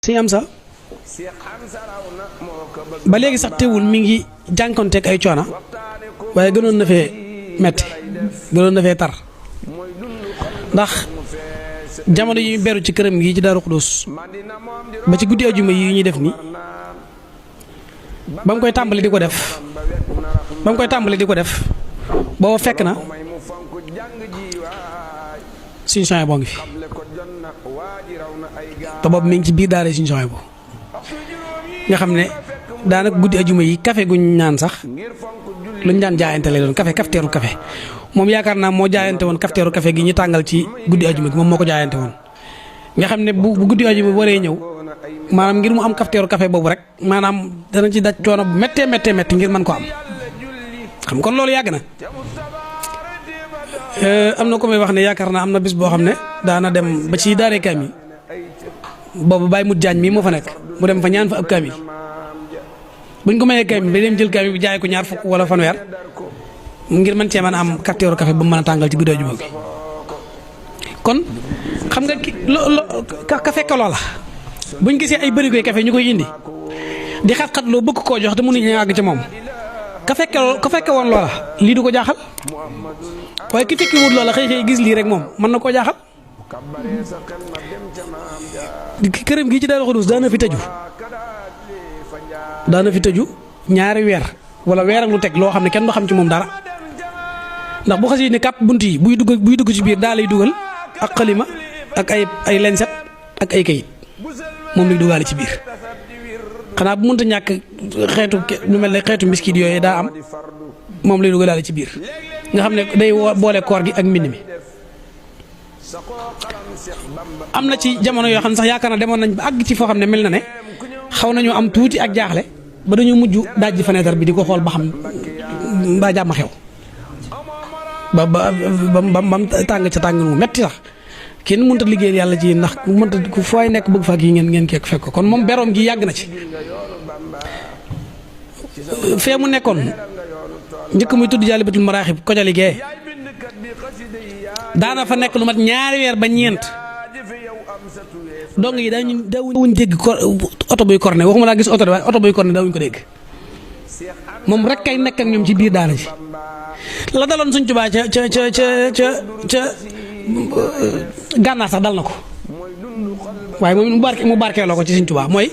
sëñ am sa ba léegi sax teewul mi ngi jànkonteeg ay coona waaye gënoon na fee metti gënoon na fee tar ndax jamono yi beru ci këram gi ci Daaru Xudoos ba ci guddi ajuma yi ñuy def nii ba mu koy tàmbali di ko def booba fekk na suñu soxna boo ngi fi te boobu mi ngi ci biir daara suñu soxna boo nga xam ne daanaka guddi ajuma yi café guñ naan sax luñ daan jaayante lay doon kafteeru café moom yaakaar naa moo jaayante woon kafteeru café gi ñu tàngal ci guddi ajuma gi moom moo ko jaayante woon nga xam ne bu guddi ajuma waree ñëw maanaam ngir mu am kafteeru café boobu rek maanaam dana ci daj coono bu méttee ngir mën ko am xam kon loolu yàgg na. am na ko may wax ne yaakaar naa am na bis boo xam ne daana dem ba ci daaree kaamil boobu Baye Mut Jaañ mii moo fa nekk mu dem fa ñaan fa ab kaamil buñ ko mayee kaamil ba dem jël kaamil bi jaay ko ñaar fukk wala fanweer ngir mën cee mën a am kafteeru café ba mu mën a tàngal ci guddi ajuma gi kon xam nga ka fekk loola buñ gisee ay bërigoy café ñu koy indi di xat-xat loo bëgg koo jox te mënuñu àgg ci moom ka fekke woon loola lii du ko jaaxal waaye ki fekki wut loola xëy gis lii rek moom mën na koo jaaxal. këram gi ci Daaru Xudoos daana fi tëju ñaari weer wala weer ak lu teg loo xam ne kenn du xam ci moom dara ndax bu xasee ne kàpp bunt yi buy dugg ci biir daa lay dugal ak xalima ak ay lenset ak ay kayit moom lay dugaale ci biir xanaa bu mënta ñàkk xeetu lu mel ne xeetu mbiskit yooyu daa am moom lay dugalaale ci biir nga xam ne day boole koor gi ak mbind mi. am na ci jamono yoo xam ne sax yaakaar na demoon nañ ba àgg ci foo xam ne mel na ne xaw nañoo am tuuti ak jaaxle ba dañoo mujj dajji fenêtre bi di ko xool ba xam mbaa jàmm xew ba tàng ca tàng mu metti sax kenn mënut a liggéeyal yàlla ci ndax mënut a ku fooy nekk bëgg fa ak yi ngeen keek fekk kon moom beroom gi yàgg na ci fee mu nekkoon njëkk muy tudd Jaalibatul Maraaxib kojali gee daana fa nekk lu mat ñaari weer ba ñeent dong yi daawuñ dégg oto buy korne waxuma laa gis oto de waaye oto buy korne daawuñ ko dégg moom rek kay nekk ak ñoom ci biir daara ji la daloon Sëñ Tuubaa ca gànnaar sax dal na ko waaye moom mu barkeeloo ko ci Sëñ Tuubaa mooy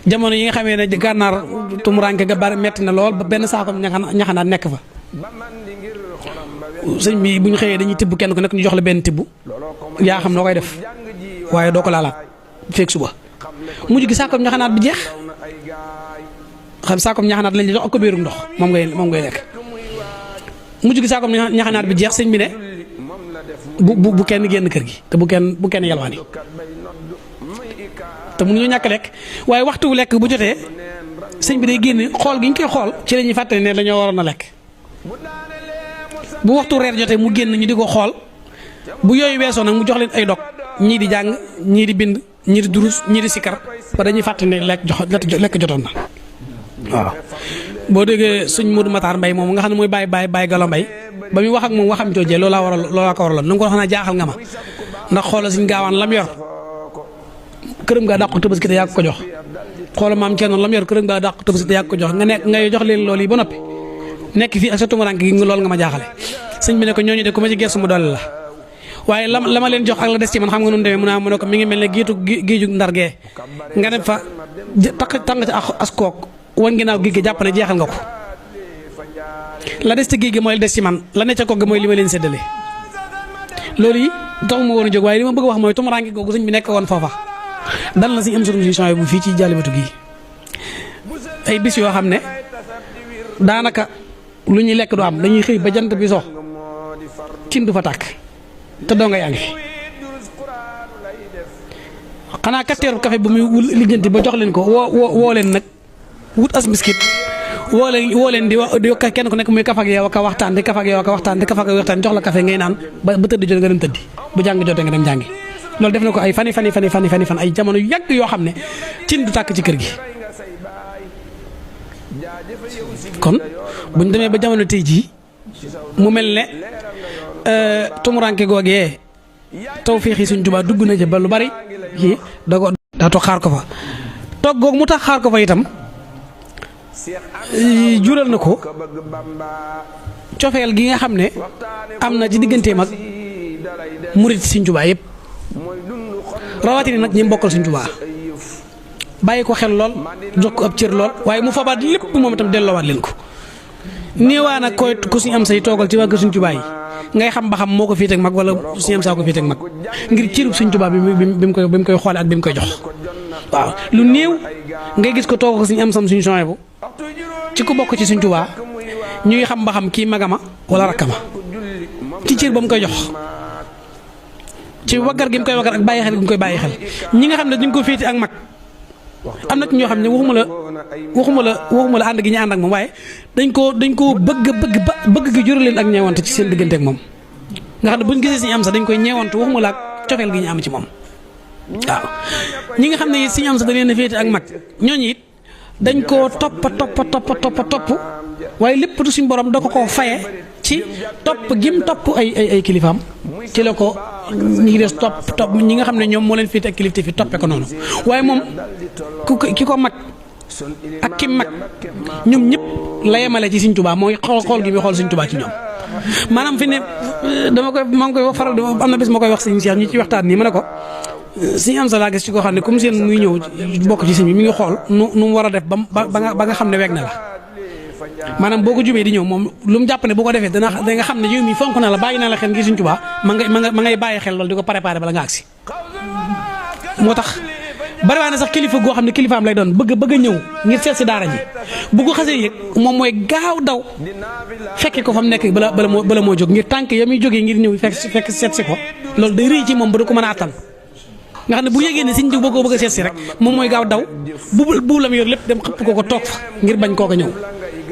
jamono yi nga xamee ne gànnaar tumuraanke ga bari metti na lool ba benn saako ñaxanaat nekk fa sëñ bi bu ñu xëyee dañuy tibb kenn ku nekk ñu jox la benn tibb yaa xam noo koy def waaye doo ko laalaat feeg suba mujj gi saakoom ñaxanaat bi jeex xam saakoom ñaxanaat lañ la jox ak ko béerum ndox moom ngay lekk mujj gi saakoom ñaxanaat bi jeex sëñ bi ne bu kenn génn kër gi te bu kenn yalwaani te mënuñu ñàkk lekk waaye waxtu wu lekk bu jotee sëñ bi day génn xool gi ñu koy xool ci la ñuy fàttali ne dañoo waroon a lekk bu waxtu reer jotee mu génn ñu di ko xool bu yooyu weesoo nag mu jox leen ay dog ñii di jàng ñii di bind ñii di durus ñii di sikar ba dañuy fàttali ne lekk jotoon na waaw. boo déggee suñ Modou Matar Mbaye moom nga xam ne mooy Baye Galo Mbaye ba muy wax ak moom waxam joojee loolaa ko waraloon na nga ko wax na jaaxal nga ma ndax xoolal suñ gaawaan lam yor këram gaa dàqu Tabaski te yaa ko jox xoolal maam Thierno lam yor këram gaa dàqu Tabaski te yaa ko jox nga jox leen loolu yi ba noppi nekk fii ak sa tumuranke gi loolu nga ma jaaxale sëñ bi ne ko ñooñu de ku ma ci gestu mu dolli la waaye la ma leen jox ak la des ci man xam nga nu mu demee mu ne ko mi ngi mel ne géeju ndar gee nga ne fa tàng ci as kook wan ginnaaw géej gi jàpp ne jeexal nga ko la des ci géej gi mooy la des ci man la ne ca kook gi mooy li ma leen séddale loolu yi taxu ma woon a jóg waaye li ma bëgg wax mooy tumuranke googu sëñ bi nekk woon foofa dal na suñu am solution yi bu fii ci Jaalibatu gi ay bis yoo xam ne daanaka lu ñuy lekk du am dañuy xëy ba jant bi sox cin du fa tàkk te doo nga yaa ngi fi xanaa kafteeru café bu muy lijjanti ba jox leen ko woo leen nag wut as biskit woo leen di kenn ku nekk muy kaf ak yow ak waxtaan di kaf ak yow ak waxtaan di kaf ak waxtaan jox la café ngay naan ba tëdd jot nga dem tëddi bu jàng jotee nga dem jàngi loolu def na ko ay fan ay jamono yu yàgg yoo xam ne cin du tàkk ci kër gi kon buñ demee ba jamono tey jii mu mel ne tumuranke googee tawfeex yi Sëñ Tuubaa dugg na ci ba lu bari da ko daa toog xaar ko fa toog googu mu tax xaar ko fa itam jural na ko cofeel gi nga xam ne am na ci digganteem ak murit Sëñ Tuubaa yëpp rawatina nag ñi mbokkal Sëñ Tuubaa bàyyi ko xel lool jox ko ab cër lool waaye mu fabaat lépp moom itam delloowaat leen ko néewaa nag koy ku Sëñ Amsa yi toogal ci waa kër Sëñ Tuubaa yi ngay xam ba xam moo ko féeteeg mag wala Sëñ Amsa ko féeteeg mag ngir cërub Sëñ Tuubaa bi mu koy xoole ak bi mu koy jox waaw lu néew ngay gis ko toog ko Sëñ Amsam Sëñ Suhaybu ci ku bokk ci Sëñ Tuubaa ñuy xam ba xam kii magama wala rakkama ci cër ba mu koy jox ci waggar gi mu koy waggar ak bàyyi xel gi mu koy bàyyi xel ñi nga xam ne dañ ko féete ak mag am na ci ñoo xam ne waxuma la ànd gi ñu ànd ak moom waaye dañ koo bëgg gi jural leen ak ñeewante ci seen diggante ak moom nga xam ne buñ gisee Sëñ Amsa dañ koy ñeewante waxuma la ak cofeel gi ñu am ci moom waaw ñi nga xam ne Sëñ Amsa da leen a féete ak mag ñooñu it dañ koo topp waaye lépp du suñ borom da ko faye ci topp gim topp ay kilifaam ci la ko ñi ngi des topp ñi nga xam ne ñoom moo leen féete ak kilifte fi toppe ko noonu waaye moom ki ko mag ak ki mag ñoom ñëpp la yemale ci Sëñ Tuubaa mooy xool gi muy xool Sëñ Tuubaa ci ñoom maanaam fi ne maa ngi koy faral am na bés ma koy wax Sëñ Cheikh ñi ci waxtaan nii ma ne ko Sëñ Amsa laa gis ci koo xam ne comme seen muy ñëw bokk ci sëñ bi mi ngi xool nu mu war a def ba nga xam ne weeg na la maanaam boo ko jubee di ñëw moom lu mu jàpp ne bu ko defee da nga xam ne yow mi fonk na la bàyyi na la xel ngir Sëñ Tuubaa ma ngay bàyyi xel loolu di ko préparé bala nga agsi moo tax bari waa ne sax kilifa goo xam ne kilifaam lay doon bëgg a ñëw ngir seet si daara ji bu ko xasee yëg moom mooy gaaw daw fekke ko fa mu nekk bala moo jóg ngir tànk ya muy jógee ngir ñëw fekk seet si ko loolu day rëy ci moom ba du ko mën a attan nga xam ne bu yégee ne Sëñ Tuubaa boo ko bëgg a seet si rek moom mooy gaaw daw bu la mu yor lépp dem xëpp ko toog fa ngir bañ koo ko ñëw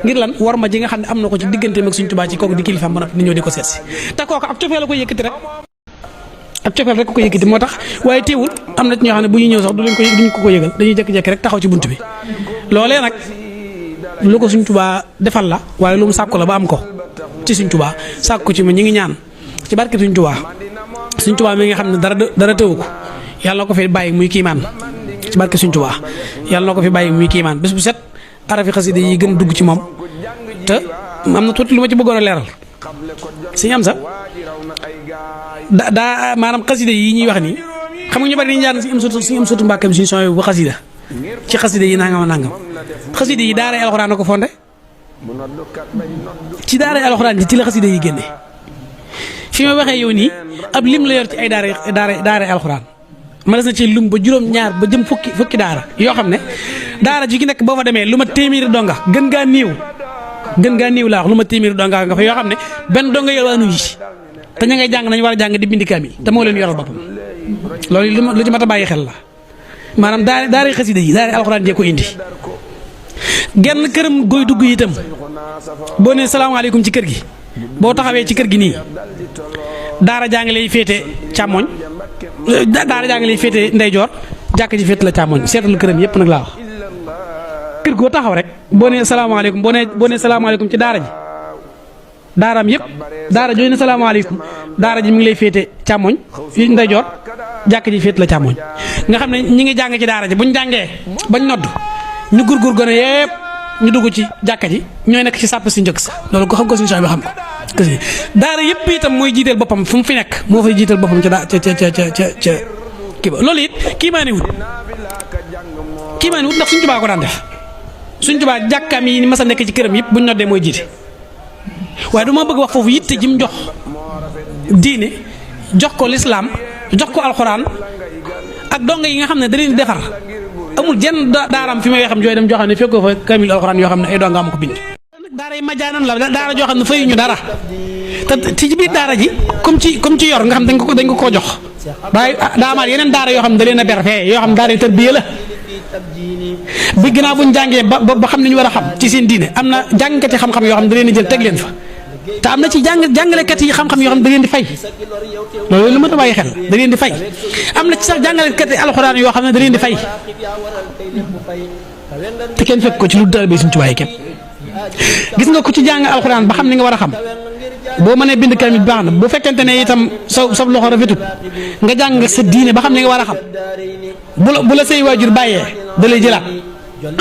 ngir lan war ma ji nga xam ne am na ko ci digganteem ak Sëñ Tuubaa ci kooku di kilifaam ba noppi ni ñëw di ko seet si te kooku ab cofeel la ko yëkkati rek ab cofeel rek ko yëkkati moo tax waaye teewul am na ci ñoo xam ne bu ñuy ñëw sax duñ ko yëgal dañuy jékki-jékki rek taxaw ci bunt bi loolee nag lu ko Sëñ Tuubaa defal la waaye lu mu sàkku la ba am ko ci Sëñ Tuubaa sàkku ci ma ñi ngi ñaan ci barke Sëñ Tuubaa mi nga xam ne dara tëwu ko yàlla na ko fi bàyyi muy kiimaan ci barke Sëñ Tuubaa yàlla na ko fi bàyyi muy kiimaan bés bu set arafi xasida yi gën a dugg ci moom te am na tuuti lu ma ci bëggoon a leeral Sëñ Amsa daa maanaam xasida yi ñuy wax nii xam nga ñu bari dañuy jàng Sëñ Amsatu Mbàkke Sëñ Suhaybu bu xasida ci xasida yi nangam xasida yi daaray alxuraan na ko fonde ci daaray alxuraan ci la xasida yi génne fi ma waxee yow nii ab lim la yor ci ay daaray alxuraan mënees na ci lum ba juróom-ñaar ba jëm fukki daara yoo xam ne daara ji ki nekk boo fa demee lu ma téeméeri donga gën gaa néew laa wax lu ma téeméeri donga nga fa yoo xam ne benn donga yor waa nuyu ci te ña ngay jàng nañu war a jàng di bindi kaamil te moo leen yoral boppam loolu lu ci mat a bàyyi xel la maanaam daara xasida yi daara alxuraan jee ko indi genn këram gooy dugg itam boo nee salaamaaleykum ci kër gi boo taxawee ci kër gi nii daara jaa ngi lay féete càmmoñ daara jaa ngi lay féete ndeyjoor jàkk ji féete la càmmoñ seetal këram yëpp nag laa wax kër goo taxaw rek boo nee salaamaaleykum boo nee salaamaaleykum ci daara ji daaraam yëpp daara jooju ne salaamaaleykum daara ji mi ngi lay féete càmmoñ fii ndeyjoor jàkk ji féete la càmmoñ nga xam ne ñi ngi jàng ci daara ji buñ jàngee bañ nodd ñu gurgur gone yëpp ñu dugg ci jàkka ji ñooy nekk ci sàpp si njëkk sa loolu ko xam ko Sëñ Suhaybu xam ko daara yëpp itam mooy jiiteel boppam fu mu fi nekk moo fay jiiteel boppam ca kii ba loolu it kiimaani wut ndax Sëñ Tuubaa ko daan def Sëñ Tuubaa jàkkaam yi ni mas a nekk ci këram yëpp buñ noddee mooy jiite waaye du ma bëgg wax foofu yitte ji mu jox diine jox ko lislaam jox ko alxuraan ak donga yi nga xam ne da leen defar amul jenn daaraam fi may xam jooy dem joo xam ne fekkoo fa kamil alxuraan yoo xam ne ay donga am ko bind daara yi majaanan la daara joo xam ne fayuñu dara te ci biir daara ji comme ci yor nga xam dañ ko koo jox waaye daa amaat yeneen daara yoo xam ne da leen a ber fee yoo xam ne daara yi tërbiya la bi ginnaaw buñ jàngee ba xam ne ñu war a xam ci seen diine am na jàngkati xam-xam yoo xam ne da leen di jël teg leen fa te am na ci jàngalekat yi xam-xam yoo xam ne da leen di fay loolu lu ma ta bàyyi xel da leen di fay am na ci sax jàngalekat yi alxuraan yoo xam ne da leen di fay te kenn fekk ko ci lu dara bi Sëñ Tuubaa képp gis nga ku ci jàng alxuraan ba xam ni nga war a xam boo mënee bind kamil baax na bu fekkente ne itam sa loxo rafetut nga jàng sa diine ba xam ni nga war a xam bu la say waajur bàyyee da lay jëlaat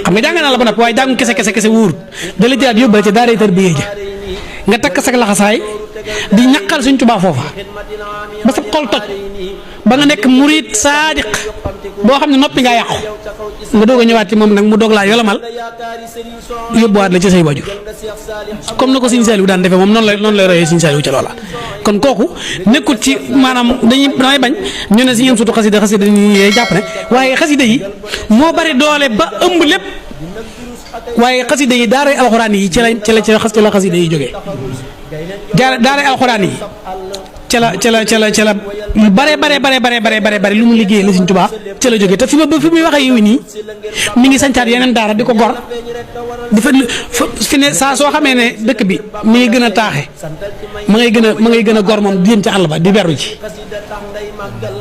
xam nga jàng naa la ba noppi waaye jàng kese wóorut da lay jëlaat yóbbale ci daara tarbiya ja nga takk sa laxasaay di ñaqal Sëñ Tuubaa foofa ba sa xol toj ba nga nekk murid saadiq boo xam ne noppi ngaa yàqu nga doog a ñëwaat ci moom nag mu doog laa yolamal yóbbuwaat la ci say waajur comme na ko Sëñ Saaliw daan defee moom noonu lay royee Sëñ Saaliw ca loola. kon kooku nekkul ci maanaam damay bañ ñu ne si ñoom surtout xasida yi jàpp ne waaye xasida yi moo bari doole ba ëmb lépp waaye xasida yi daaray alxuraan yi ci la xasida yi jógee daaray alxuraan yi ca la lu bare lu mu liggéey la Sëñ Tuubaa ca la jógee te fi muy waxee yow nii mi ngi sancaat yeneen daara di ko gor di fi ne saa soo xamee ne dëkk bi mi ngi gën a taaxe ma ngay gën a gor moom di yëm ci àll ba di beru ci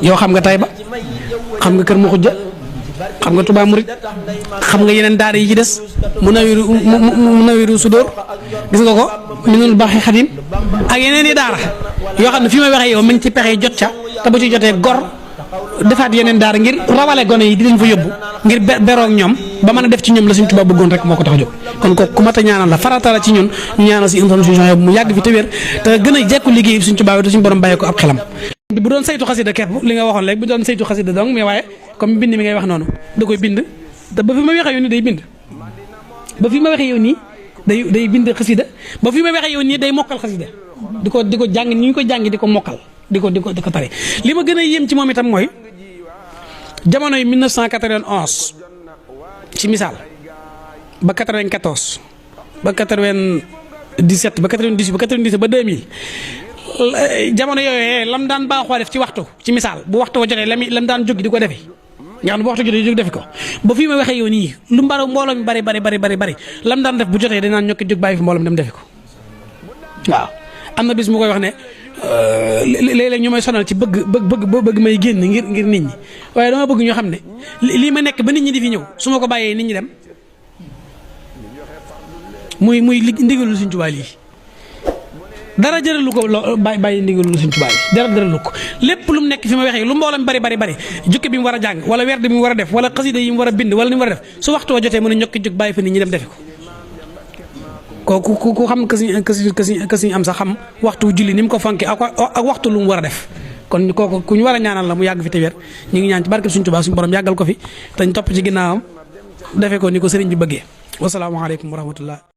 yow xam nga Tayba xam nga Kër Muxujja xam nga Touba Murid xam nga yeneen daara yi ci des mu nawiru sudóor gis nga ko minul baaxi xadim ak yeneen i daara yoo xam ne fi may waxee yow mi ngi ci pexe jot ca te bu ci jotee gor defaat yeneen daara ngir rawale gone yi di leen fa yóbbu ngir beroog ñoom ba mën a def ci ñoom la Sëñ Tuubaa bëggoon rek moo ko tax a jóg kon kooku ku mat a ñaanal la farata la ci ñun ñu ñaanal si information yooyu mu yàgg fi te wér te gën a jekku liggéey Sëñ Tuubaa te suñu borom bàyyee ko ab xelam bu doon saytu xasida kepp li nga waxoon léegi bu doon saytu xasida donc mais waaye comme bind mi ngay wax noonu da koy bind te ba fi ma waxee yow nii day bind ba fi ma waxee yow nii day bind xasida ba fi ma waxee yow nii day mokkal xasida di ko jàng ni ñu ko jàng di ko mokkal di ko tari li ma gën a yéem ci moom itam mooy jamono yi 1991 ci misaal ba 94 ba 97 ba 98 ba 97 ba 2000 jamono yooyu lam daan baaxoo def ci waxtu ci misaal bu waxtu wa jotee lam daan jóg di ko defee nga xam ne bu waxtu jotee jóg defi ko ba fii ma waxee yow nii lu mbooloo mi bari lam daan def bu jotee danaan ñokki jóg bàyyi fi mbooloo mi dem defi ko waaw. am na bis mu koy wax ne léeg-léeg ñu may sonal ci bëgg may génn ngir nit ñi waaye dama bëgg ñoo xam ne lii ma nekk ba nit ñi di fi ñëw su ma ko bàyyee nit ñi dem muy ndigalul Sëñ Tuubaa lii dara jëralu ko bàyyi ndigalul Sëñ Tuubaa lii dara jëralu ko lépp lu mu nekk fi ma waxee lu mbooloo mi bari jukki bi mu war a jàng wala werd bi mu war a def wala xasida yi mu war a bind wala ni mu war a def su waxtu wa jotee mën a ñokki jóg bàyyi fa nit ñi dem defi ko ku xam que si am sax xam waxtu julli ni mu ko fonke ak waxtu lu mu war a def kon kooku ku ñu war a ñaanal la mu yàgg fi te wér ñu ngi ñaan ci barke Sëñ Tuubaa suñu borom yàggal ko fi te ñu topp ci ginnaawam defee ko ni ko sëriñ bi bëggee wasalaamaaleykum wa rahmatullah